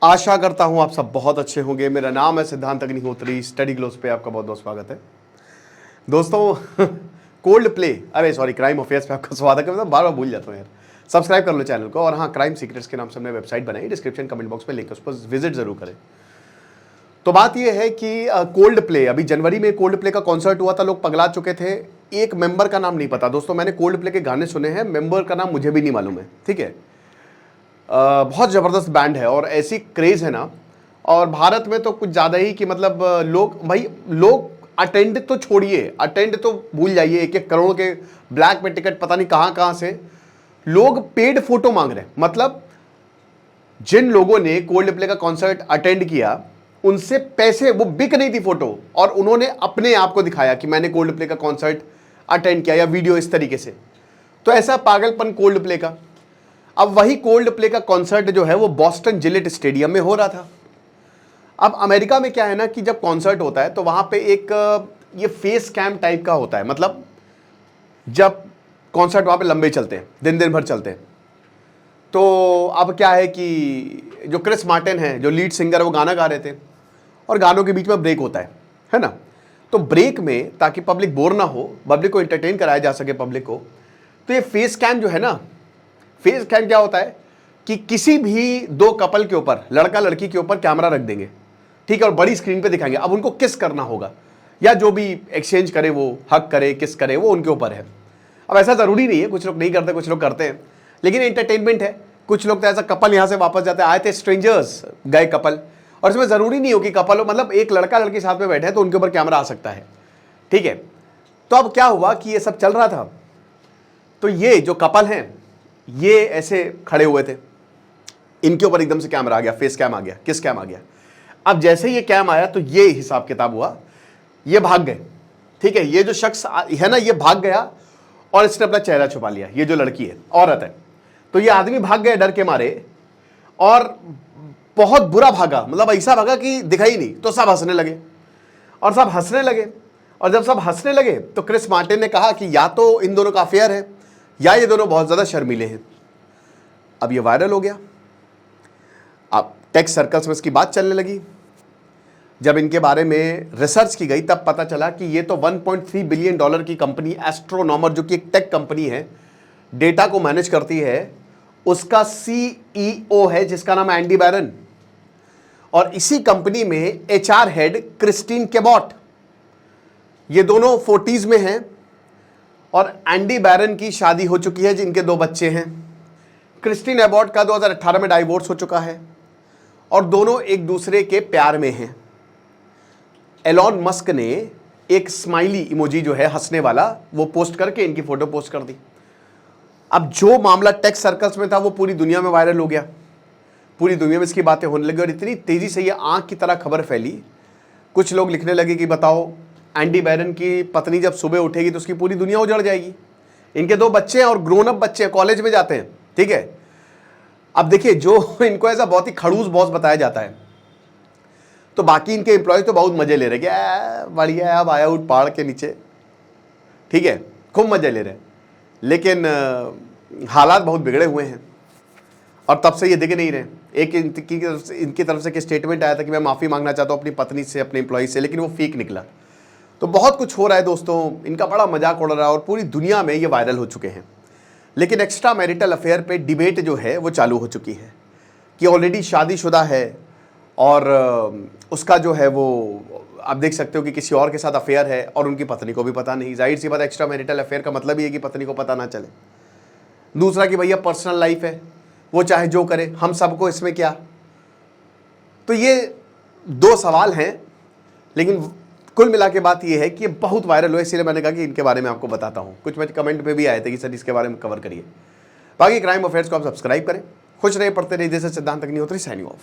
आशा करता हूं आप सब बहुत अच्छे होंगे। मेरा नाम है सिद्धांत अग्निहोत्री। स्टडी ग्लोस पे आपका बहुत बहुत स्वागत है दोस्तों। कोल्ड प्ले, अरे सॉरी, क्राइम अफेयर्स पे आपका स्वागत है। मैं बार बार भूल जाता हूँ यार। सब्सक्राइब कर लो चैनल को। और हाँ, क्राइम सीक्रेट्स के नाम से हमने वेबसाइट बनाई, डिस्क्रिप्शन कमेंट बॉक्स में लिंक है, उस पर विजिट जरूर करें। तो बात यह है कि कोल्ड प्ले, अभी जनवरी में कोल्ड प्ले का कॉन्सर्ट हुआ था, लोग पगला चुके थे। एक मेंबर का नाम नहीं पता दोस्तों। मैंने कोल्ड प्ले के गाने सुने हैं, मेंबर का नाम मुझे भी नहीं मालूम है, ठीक है। बहुत ज़बरदस्त बैंड है और ऐसी क्रेज़ है ना। और भारत में तो कुछ ज़्यादा ही कि मतलब लोग अटेंड तो छोड़िए, अटेंड तो भूल जाइए। 1-1 करोड़ के ब्लैक में टिकट पता नहीं कहाँ से लोग पेड फोटो मांग रहे हैं। मतलब जिन लोगों ने कोल्ड प्ले का कॉन्सर्ट अटेंड किया, उनसे पैसे, वो बिक नहीं थी फोटो, और उन्होंने अपने आप को दिखाया कि मैंने कोल्ड प्ले का कॉन्सर्ट अटेंड किया, या वीडियो इस तरीके से। तो ऐसा पागलपन कोल्ड प्ले का। अब वही कोल्ड प्ले का कॉन्सर्ट जो है वो बॉस्टन जिलेट स्टेडियम में हो रहा था। अब अमेरिका में क्या है ना कि जब कॉन्सर्ट होता है तो वहां पे एक ये फेस कैम टाइप का होता है। मतलब जब कॉन्सर्ट वहां पे लंबे चलते हैं, दिन दिन भर चलते हैं, तो अब क्या है कि जो क्रिस मार्टिन है, जो लीड सिंगर है, वो गाना गा रहे थे और गानों के बीच में ब्रेक होता है ना। तो ब्रेक में, ताकि पब्लिक बोर ना हो, पब्लिक को एंटरटेन कराया जा सके पब्लिक को, तो ये फेस कैम जो है ना, फेस कैम क्या होता है कि किसी भी दो कपल के ऊपर, लड़का लड़की के ऊपर कैमरा रख देंगे, ठीक है, और बड़ी स्क्रीन पे दिखाएंगे। अब उनको किस करना होगा, या जो भी एक्सचेंज करे, वो हक करे, किस करे, वो उनके ऊपर है। अब ऐसा जरूरी नहीं है, कुछ लोग नहीं करते, कुछ लोग करते हैं, लेकिन एंटरटेनमेंट है। कुछ लोग तो ऐसा कपल यहां से वापस जाते, आए थे स्ट्रेंजर्स, गए कपल, और इसमें जरूरी नहीं हो कि कपल हो, मतलब एक लड़का लड़की साथ में बैठे हैं तो उनके ऊपर कैमरा आ सकता है, ठीक है। तो अब क्या हुआ कि ये सब चल रहा था, तो ये जो कपल हैं ये ऐसे खड़े हुए थे, इनके ऊपर एकदम से कैमरा आ गया, फेस कैम आ गया, किस कैम आ गया। अब जैसे ये कैम आया तो ये हिसाब किताब हुआ, ये भाग गए, ठीक है। ये जो शख्स है ना, ये भाग गया और इसने अपना चेहरा छुपा लिया। ये जो लड़की है, औरत है, तो ये आदमी भाग गया डर के मारे, और बहुत बुरा भागा, मतलब ऐसा भागा कि दिखाई नहीं। तो सब हंसने लगे, और सब हंसने लगे, और जब सब हंसने लगे तो क्रिस मार्टिन ने कहा कि या तो इन दोनों का अफेयर है, या ये दोनों बहुत ज्यादा शर्मीले हैं। अब ये वायरल हो गया। अब टेक सर्कल्स में इसकी बात चलने लगी। जब इनके बारे में रिसर्च की गई तब पता चला कि ये तो $1.3 बिलियन की कंपनी एस्ट्रोनॉमर, जो कि एक टेक कंपनी है, डेटा को मैनेज करती है, उसका CEO है जिसका नाम है एंडी बैरन। और इसी कंपनी में HR हेड क्रिस्टीन केबॉट। ये दोनों 40s में हैं, और एंडी बैरन की शादी हो चुकी है, जिनके 2 बच्चे हैं। क्रिस्टीन एबॉट का 2018 में डाइवोर्स हो चुका है, और दोनों एक दूसरे के प्यार में हैं। एलॉन मस्क ने एक स्माइली इमोजी जो है हंसने वाला, वो पोस्ट करके इनकी फोटो पोस्ट कर दी। अब जो मामला टेक सर्कल्स में था वो पूरी दुनिया में वायरल हो गया, पूरी दुनिया में इसकी बातें होने लगी, और इतनी तेजी से ये आंख की तरह खबर फैली। कुछ लोग लिखने लगे कि बताओ, एंडी बैरन की पत्नी जब सुबह उठेगी तो उसकी पूरी दुनिया उजड़ जाएगी। इनके 2 बच्चे हैं, और ग्रोन अप बच्चे, कॉलेज में जाते हैं, ठीक है। अब देखिए, जो इनको ऐसा बहुत ही खड़ूस बॉस बताया जाता है, तो बाकी इनके एम्प्लॉयज तो बहुत मजे ले रहे हैं, बढ़िया है, अब आया उठ पहाड़ के नीचे, ठीक है, खूब मजे ले रहे हैं। लेकिन हालात बहुत बिगड़े हुए हैं, और तब से ये दिख नहीं रहे। एक इनकी तरफ से स्टेटमेंट आया था कि मैं माफ़ी मांगना चाहता हूँ अपनी पत्नी से, अपने एम्प्लॉय से, लेकिन वो फेक निकला। तो बहुत कुछ हो रहा है दोस्तों, इनका बड़ा मजाक उड़ रहा है, और पूरी दुनिया में ये वायरल हो चुके हैं। लेकिन एक्स्ट्रा मैरिटल अफेयर पे डिबेट जो है वो चालू हो चुकी है कि ऑलरेडी शादीशुदा है, और उसका जो है वो आप देख सकते हो कि किसी और के साथ अफेयर है, और उनकी पत्नी को भी पता नहीं। जाहिर सी बात, एक्स्ट्रा मैरिटल अफेयर का मतलब ही है कि पत्नी को पता ना चले। दूसरा कि भैया पर्सनल लाइफ है, वो चाहे जो करे, हम सबको इसमें क्या। तो ये 2 सवाल हैं, लेकिन कुल मिला के बात ये है कि ये बहुत वायरल हुआ, इसलिए मैंने कहा कि इनके बारे में आपको बताता हूँ। कुछ में कमेंट पे भी आए थे कि सर इसके बारे में कवर करिए। बाकी क्राइम अफेयर्स को आप सब्सक्राइब करें। खुश रहे, पढ़ते रहिए। जैसे सिद्धांत अग्निहोत्री, साइनिंग ऑफ।